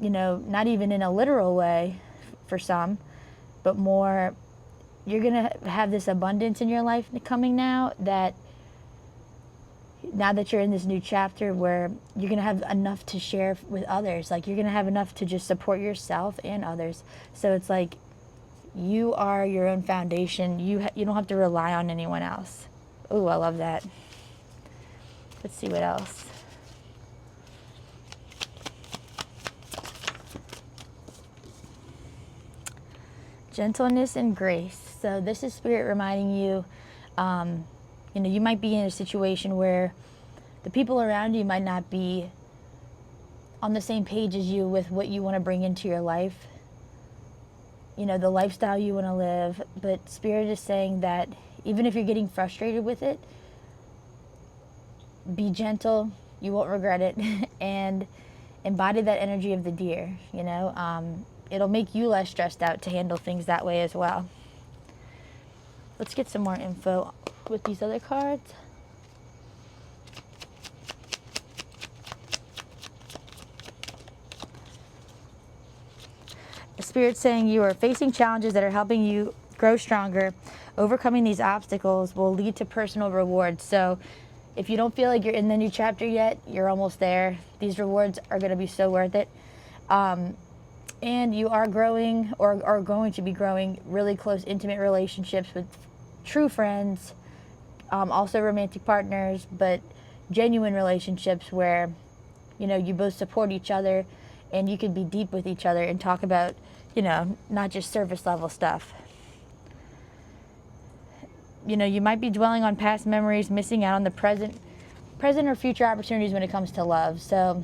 you know, not even in a literal way for some, but more, you're going to have this abundance in your life coming now that you're in this new chapter where you're going to have enough to share with others. Like, you're going to have enough to just support yourself and others. So it's like you are your own foundation. You don't have to rely on anyone else. Oh, I love that. Let's see what else. Gentleness and grace. So this is Spirit reminding you, you know, you might be in a situation where the people around you might not be on the same page as you with what you want to bring into your life, you know, the lifestyle you want to live. But Spirit is saying that even if you're getting frustrated with it, be gentle, you won't regret it, and embody that energy of the deer, you know. It'll make you less stressed out to handle things that way as well. Let's get some more info with these other cards. The Spirit's saying you are facing challenges that are helping you grow stronger. Overcoming these obstacles will lead to personal rewards. So if you don't feel like you're in the new chapter yet, you're almost there. These rewards are going to be so worth it. And you are growing, or are going to be growing, really close, intimate relationships with true friends, also romantic partners, but genuine relationships where, you know, you both support each other and you can be deep with each other and talk about, you know, not just surface level stuff. You know, you might be dwelling on past memories, missing out on the present or future opportunities when it comes to love. So,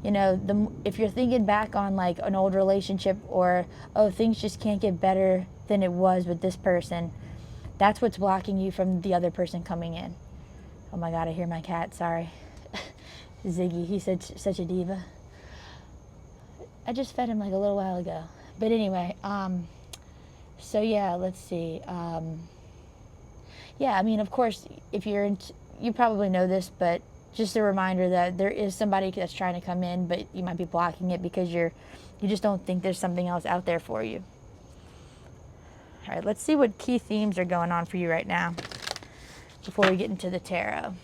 you know, if you're thinking back on like an old relationship, or, oh, things just can't get better than it was with this person, that's what's blocking you from the other person coming in. Oh my God, I hear my cat, sorry. Ziggy, he's such a diva. I just fed him like a little while ago. But anyway, so yeah, let's see. Yeah, I mean, of course, if you probably know this, but just a reminder that there is somebody that's trying to come in, but you might be blocking it because you just don't think there's something else out there for you. All right, let's see what key themes are going on for you right now before we get into the tarot.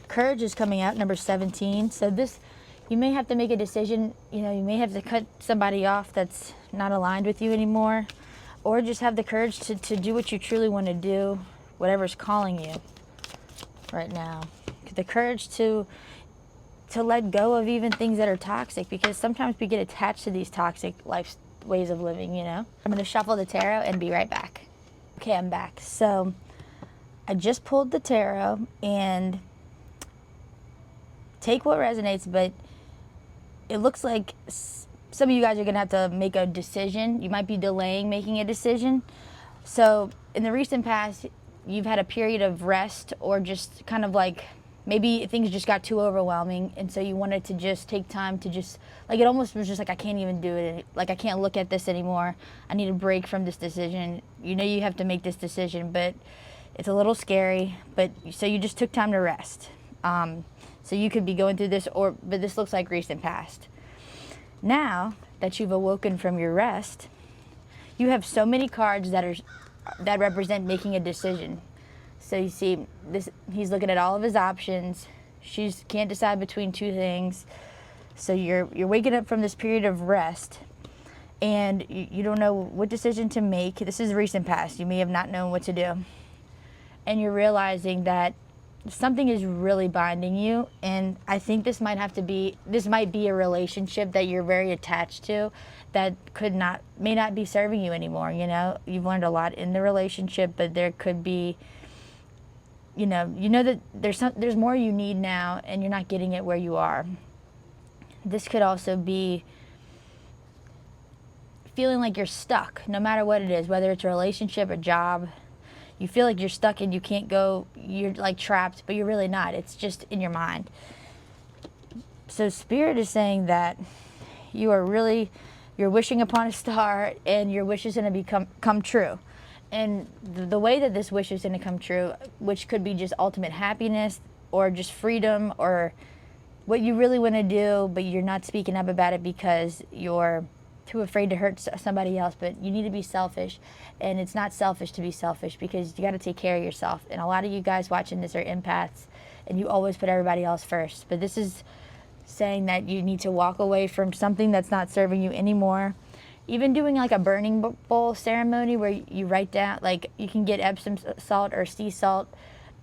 Courage is coming out, number 17. So this, you may have to make a decision. You know, you may have to cut somebody off that's not aligned with you anymore, or just have the courage to do what you truly want to do, whatever's calling you right now. The courage to let go of even things that are toxic, because sometimes we get attached to these toxic ways of living, you know. I'm going to shuffle the tarot and be right back. Okay, I'm back. So I just pulled the tarot, and take what resonates, but it looks like some of you guys are going to have to make a decision. You might be delaying making a decision. So in the recent past, you've had a period of rest, or just kind of like maybe things just got too overwhelming, and so you wanted to just take time to just, like, it almost was just like, I can't even do it. Like, I can't look at this anymore. I need a break from this decision. You know you have to make this decision, but it's a little scary. But so you just took time to rest. So you could be going through this, but this looks like recent past. Now that you've awoken from your rest, you have so many cards that represent making a decision. So you see this, he's looking at all of his options. She can't decide between two things. So you're waking up from this period of rest, and you don't know what decision to make. This is recent past. You may have not known what to do. And you're realizing that something is really binding you, and I think this might be a relationship that you're very attached to that may not be serving you anymore. You know, you've learned a lot in the relationship, but there could be, you know that there's more you need now, and you're not getting it where you are. This could also be feeling like you're stuck, no matter what it is, whether it's a relationship, a job. You feel like you're stuck and you can't go, you're like trapped, but you're really not. It's just in your mind. So Spirit is saying that you're wishing upon a star, and your wish is going to come true. And the way that this wish is going to come true, which could be just ultimate happiness, or just freedom, or what you really want to do, but you're not speaking up about it because you're too afraid to hurt somebody else. But you need to be selfish, and it's not selfish to be selfish, because you got to take care of yourself. And a lot of you guys watching this are empaths, and you always put everybody else first. But this is saying that you need to walk away from something that's not serving you anymore. Even doing like a burning bowl ceremony where you write down, like you can get Epsom salt or sea salt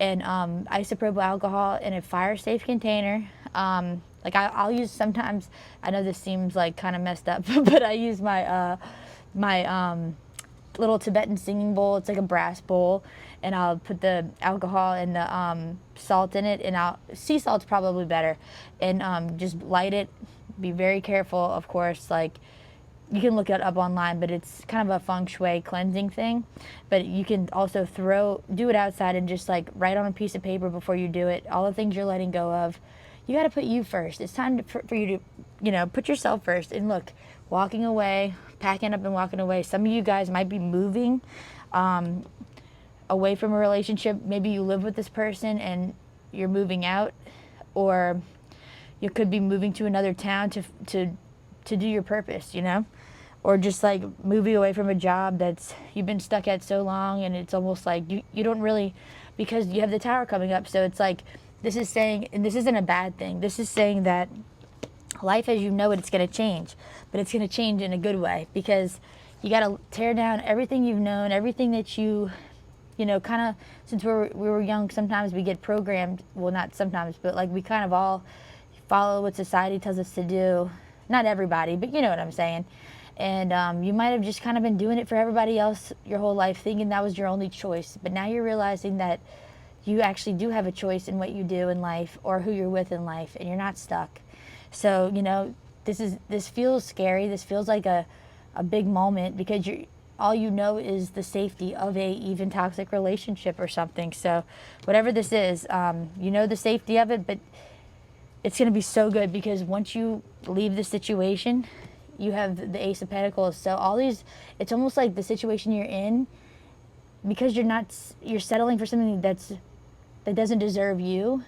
and isopropyl alcohol in a fire safe container. Like I'll use sometimes, I know this seems like kind of messed up, but I use my little Tibetan singing bowl. It's like a brass bowl, and I'll put the alcohol and the salt in it, and sea salt's probably better, and just light it. Be very careful, of course. Like, you can look it up online, but it's kind of a feng shui cleansing thing. But you can also do it outside and just like write on a piece of paper before you do it all the things you're letting go of. You got to put you first. It's time for you to, put yourself first. And look, walking away, packing up and walking away. Some of you guys might be moving away from a relationship. Maybe you live with this person and you're moving out, or you could be moving to another town to do your purpose, or just like moving away from a job that's you've been stuck at so long, and it's almost like you don't really, because you have the tower coming up. So it's like, this is saying, and this isn't a bad thing, this is saying that life as you know it, it's going to change, but it's going to change in a good way, because you got to tear down everything you've known, everything that kind of, since we were young, sometimes we get programmed, well, not sometimes, but like we kind of all follow what society tells us to do. Not everybody, but you know what I'm saying. And you might have just kind of been doing it for everybody else your whole life, thinking that was your only choice. But now you're realizing that you actually do have a choice in what you do in life, or who you're with in life, and you're not stuck. So, this feels scary. This feels like a big moment, because all you know is the safety of a even toxic relationship or something. So whatever this is, the safety of it, but it's going to be so good, because once you leave the situation, you have the Ace of Pentacles. So it's almost like the situation you're in, because you're settling for something that doesn't deserve you.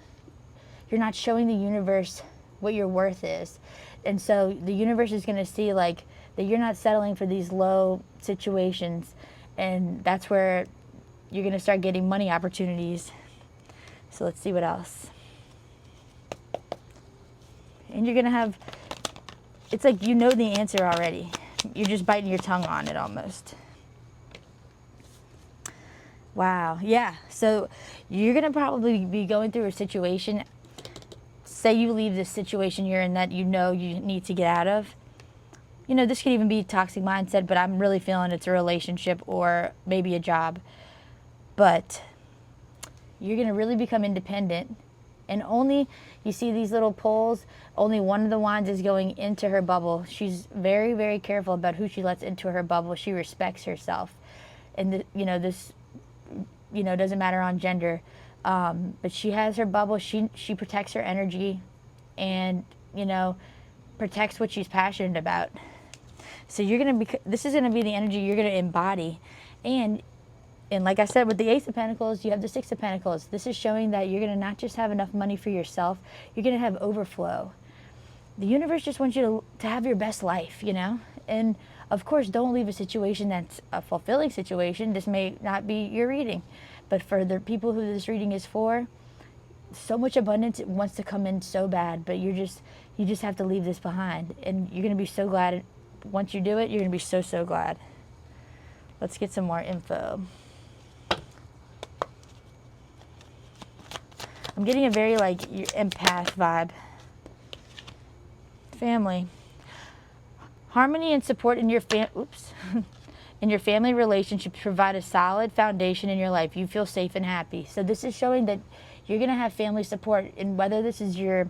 You're not showing the universe what your worth is. And so the universe is going to see like that you're not settling for these low situations. And that's where you're going to start getting money opportunities. So let's see what else. And you're going to have, it's like you know the answer already. You're just biting your tongue on it almost. Wow, yeah. So you're going to probably be going through a situation. Say you leave this situation you're in that you need to get out of. This could even be toxic mindset, but I'm really feeling it's a relationship or maybe a job. But you're going to really become independent. And you see these little poles, only one of the wands is going into her bubble. She's very, very careful about who she lets into her bubble. She respects herself. And, this, doesn't matter on gender. But she has her bubble. She protects her energy and, protects what she's passionate about. So this is going to be the energy you're going to embody. And like I said, with the Ace of Pentacles, you have the Six of Pentacles. This is showing that you're going to not just have enough money for yourself, you're going to have overflow. The universe just wants you to have your best life, And of course, don't leave a situation that's a fulfilling situation. This may not be your reading. But for the people who this reading is for, so much abundance wants to come in so bad, but you just have to leave this behind. And you're going to be so glad. Once you do it, you're going to be so, so glad. Let's get some more info. I'm getting a very your empath vibe. Family. Harmony and support in your in your family relationships provide a solid foundation in your life. You feel safe and happy. So this is showing that you're going to have family support, and whether this is your,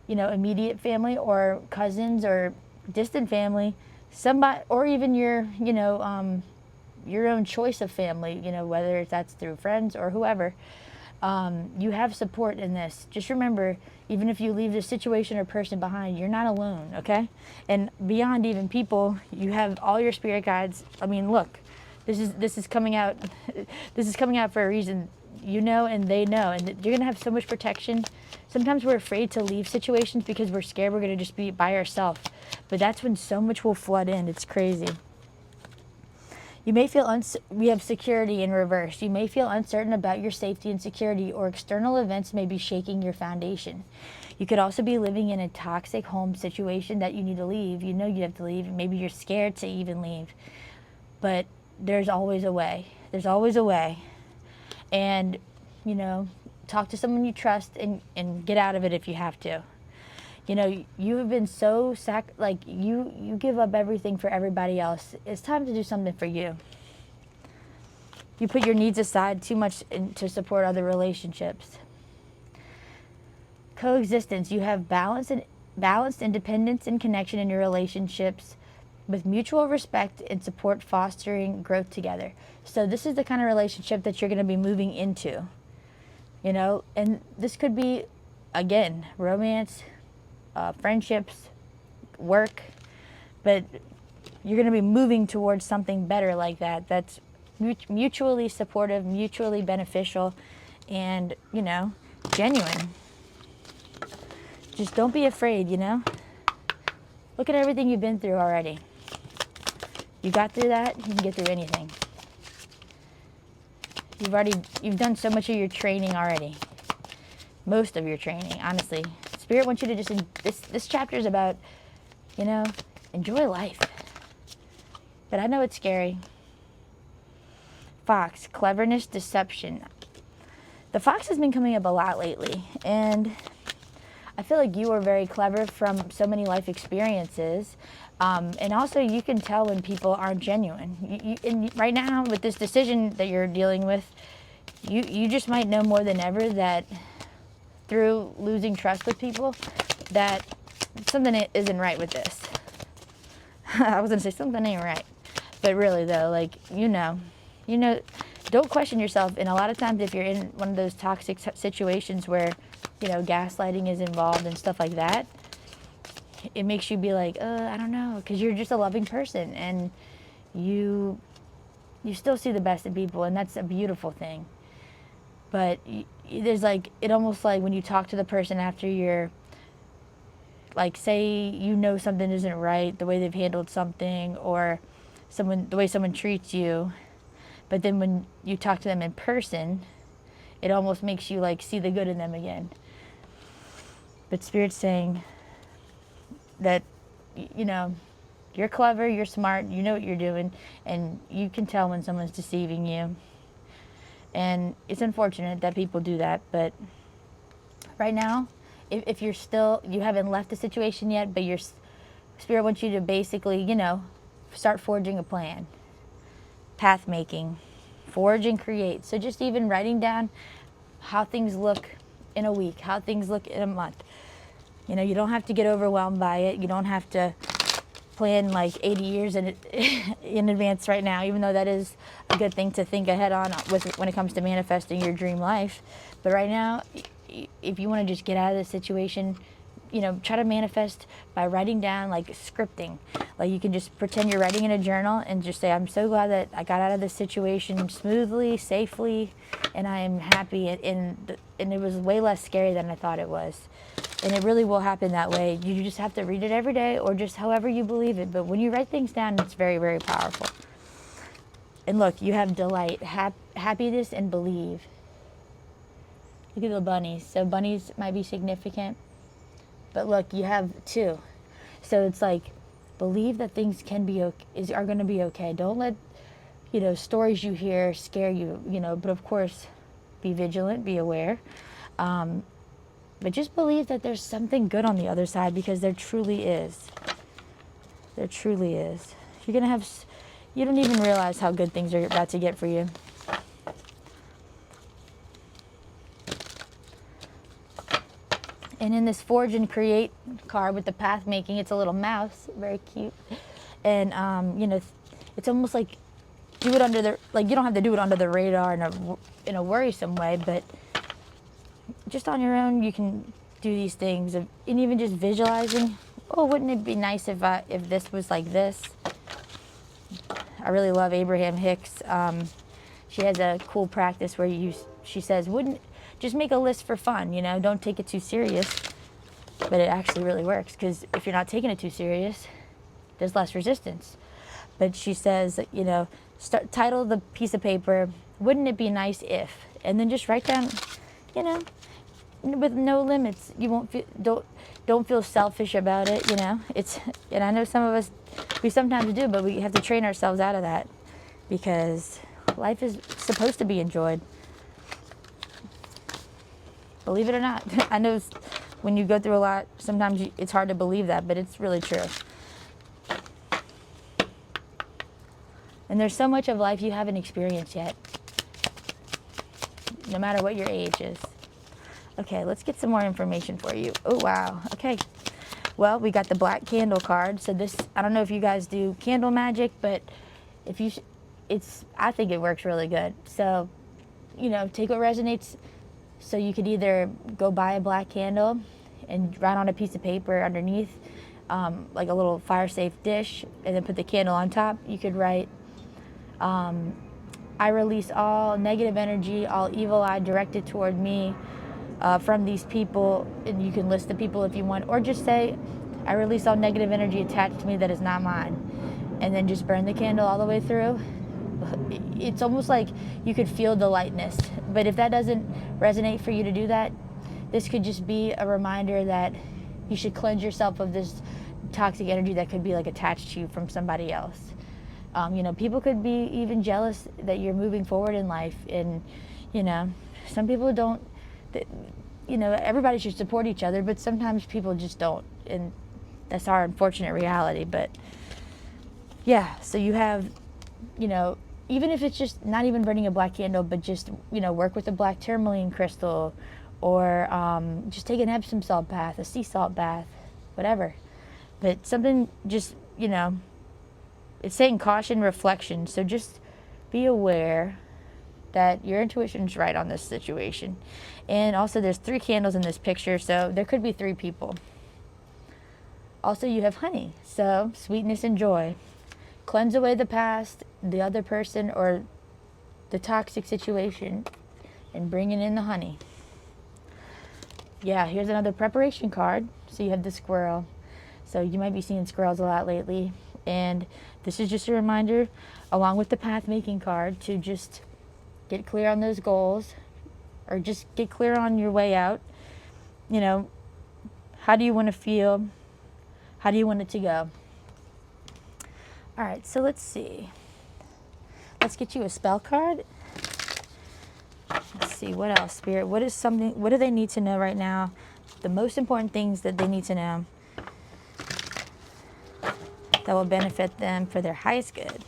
immediate family or cousins or distant family, somebody, or even your own choice of family, whether that's through friends or whoever. You have support in this. Just remember, even if you leave this situation or person behind, you're not alone, okay? And beyond even people, you have all your spirit guides. I mean, look, this is coming out. This is coming out for a reason. you know and they know, and you're going to have so much protection. Sometimes we're afraid to leave situations because we're scared we're going to just be by ourselves. But that's when so much will flood in. It's crazy. You may feel we have security in reverse. You may feel uncertain about your safety and security, or external events may be shaking your foundation. You could also be living in a toxic home situation that you need to leave. You know you have to leave. Maybe you're scared to even leave. But there's always a way. There's always a way. And, you know, talk to someone you trust and get out of it if you have to. You know, you have been so you give up everything for everybody else. It's time to do something for you. You put your needs aside too much to support other relationships. Coexistence. You have balanced independence and connection in your relationships with mutual respect and support, fostering growth together. So this is the kind of relationship that you're going to be moving into. You know, and this could be, again, romance, friendships, work, but you're going to be moving towards something better like that. That's mutually supportive, mutually beneficial, and, you know, genuine. Just don't be afraid, you know? Look at everything you've been through already. You got through that, you can get through anything. You've done so much of your training already. Most of your training, honestly. Spirit wants you to just, this chapter is about, you know, enjoy life. But I know it's scary. Fox, cleverness, deception. The fox has been coming up a lot lately, and I feel like you are very clever from so many life experiences. And also you can tell when people aren't genuine. And right now with this decision that you're dealing with, you just might know more than ever that through losing trust with people, that something isn't right with this. I was gonna say something ain't right, but really though, like, you know, don't question yourself. And a lot of times if you're in one of those toxic situations where, you know, gaslighting is involved and stuff like that, it makes you be like, I don't know, because you're just a loving person and you still see the best in people, and that's a beautiful thing. But there's like, it almost like when you talk to the person after you're, like, say you know something isn't right, the way they've handled something, or the way someone treats you, but then when you talk to them in person, it almost makes you like see the good in them again. But Spirit's saying that, you know, you're clever, you're smart, you know what you're doing, and you can tell when someone's deceiving you. And it's unfortunate that people do that, but right now, if you're still, you haven't left the situation yet, but your Spirit wants you to basically, you know, start forging a plan. Path making, forge and create. So just even writing down how things look in a week, how things look in a month. You know, you don't have to get overwhelmed by it. You don't have to plan like 80 years in advance right now, even though that is a good thing to think ahead on when it comes to manifesting your dream life. But right now, if you want to just get out of this situation, you know, try to manifest by writing down, like scripting. Like you can just pretend you're writing in a journal and just say, I'm so glad that I got out of this situation smoothly, safely, and I am happy. And it was way less scary than I thought it was. And it really will happen that way. You just have to read it every day, or just however you believe it. But when you write things down, it's very, very powerful. And look, you have delight, happiness, and believe. Look at the bunnies. So bunnies might be significant. But look, you have two. So it's like, believe that things are going to be okay. Don't let, you know, stories you hear scare you, you know, but of course, be vigilant, be aware. But just believe that there's something good on the other side, because there truly is. There truly is. You're going to have, you don't even realize how good things are about to get for you. And in this Forge and Create card with the path making, it's a little mouse, very cute. And, you know, it's almost like do it under the, like you don't have to do it under the radar in a worrisome way, but just on your own, you can do these things. And even just visualizing, oh, wouldn't it be nice if this was like this? I really love Abraham Hicks. she has a cool practice where she says, wouldn't just make a list for fun, you know, don't take it too serious. But it actually really works, because if you're not taking it too serious, there's less resistance. But she says, you know, title the piece of paper, wouldn't it be nice if, and then just write down, you know, with no limits. You won't feel, don't feel selfish about it, you know. It's, and I know some of us, we sometimes do, but we have to train ourselves out of that, because life is supposed to be enjoyed. Believe it or not. I know when you go through a lot, sometimes it's hard to believe that, but it's really true. And there's so much of life you haven't experienced yet, no matter what your age is. Okay, let's get some more information for you. Oh, wow. Okay. Well, we got the black candle card. So this, I don't know if you guys do candle magic, but if you, I think it works really good. So, you know, take what resonates. So you could either go buy a black candle and write on a piece of paper underneath, like a little fire-safe dish, and then put the candle on top. You could write, I release all negative energy, all evil eye directed toward me from these people, and you can list the people if you want, or just say, I release all negative energy attached to me that is not mine, and then just burn the candle all the way through. It's almost like you could feel the lightness. But if that doesn't resonate for you to do that, this could just be a reminder that you should cleanse yourself of this toxic energy that could be like attached to you from somebody else. You know, people could be even jealous that you're moving forward in life, and you know, some people don't. You know, everybody should support each other, but sometimes people just don't, and that's our unfortunate reality. But yeah, so you have, you know, even if it's just not even burning a black candle, but just, you know, work with a black tourmaline crystal, or just take an Epsom salt bath, a sea salt bath, whatever. But something just, you know, it's saying caution, reflection. So just be aware that your intuition's right on this situation. And also there's 3 candles in this picture, so there could be 3 people. Also you have honey, so sweetness and joy. Cleanse away the past, the other person, or the toxic situation, and bringing in the honey. Yeah, here's another preparation card. So you have the squirrel. So you might be seeing squirrels a lot lately. And this is just a reminder, along with the path making card, to just get clear on those goals, or just get clear on your way out. You know, how do you want to feel? How do you want it to go? All right, so let's see. Let's get you a spell card. Let's see, what else, Spirit? What do they need to know right now? The most important things that they need to know that will benefit them for their highest good.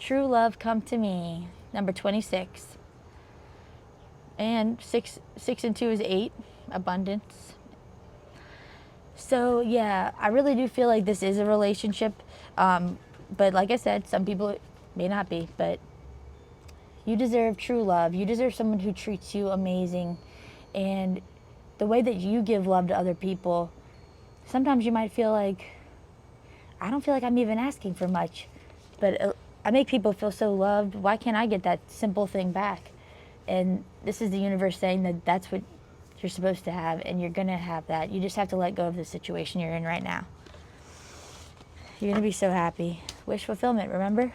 True love, come to me. Number 26. And 6 and 2 is 8. Abundance. So yeah, I really do feel like this is a relationship. But like I said, some people it may not be. But you deserve true love. You deserve someone who treats you amazing. And the way that you give love to other people, sometimes you might feel like, I don't feel like I'm even asking for much. But I make people feel so loved. Why can't I get that simple thing back? And this is the universe saying that that's what you're supposed to have, and you're going to have that. You just have to let go of the situation you're in right now. You're going to be so happy. Wish fulfillment, remember?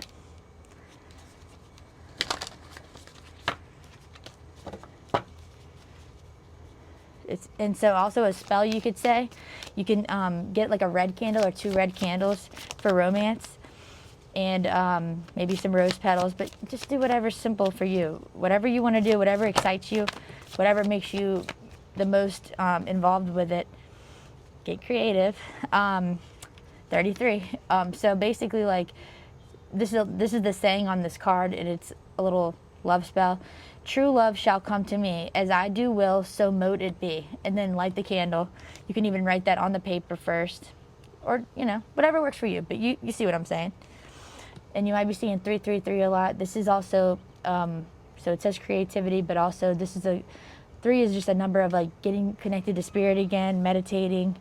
And so also a spell you could say, you can get like a red candle or 2 red candles for romance, and maybe some rose petals, but just do whatever's simple for you. Whatever you want to do, whatever excites you, whatever makes you the most involved with it. Get creative. 33. So basically, like, this is the saying on this card, and it's a little love spell. True love shall come to me. As I do will, so mote it be. And then light the candle. You can even write that on the paper first. Or, you know, whatever works for you. But you see what I'm saying. And you might be seeing 333 a lot. This is also, so it says creativity, but also this is 3 is just a number of like getting connected to spirit again, meditating,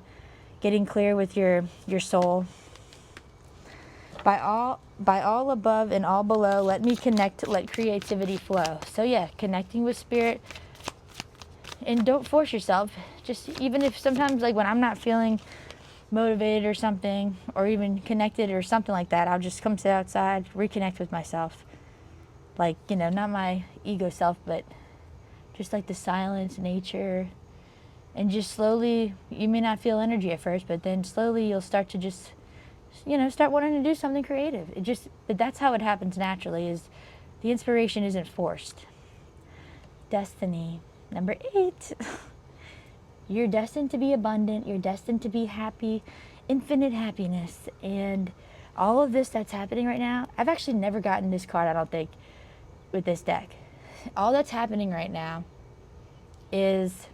getting clear with your soul. By all above and all below, let me connect, let creativity flow. So yeah, connecting with spirit, and don't force yourself. Just even if sometimes, like when I'm not feeling motivated or something, or even connected or something like that, I'll just come sit outside, reconnect with myself. Like, you know, not my ego self, but just like the silence, nature, and just slowly, you may not feel energy at first, but then slowly you'll start to just, you know, start wanting to do something creative. But that's how it happens naturally, is the inspiration isn't forced. Destiny, number 8. You're destined to be abundant. You're destined to be happy, infinite happiness. And all of this that's happening right now, I've actually never gotten this card, I don't think, with this deck. All that's happening right now is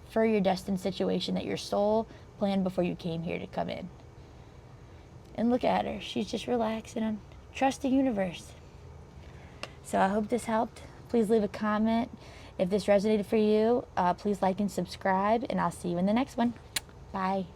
for your destined situation that your soul planned before you came here to come in. And look at her. She's just relaxing and trust the universe. So I hope this helped. Please leave a comment. If this resonated for you, please like and subscribe, and I'll see you in the next one. Bye.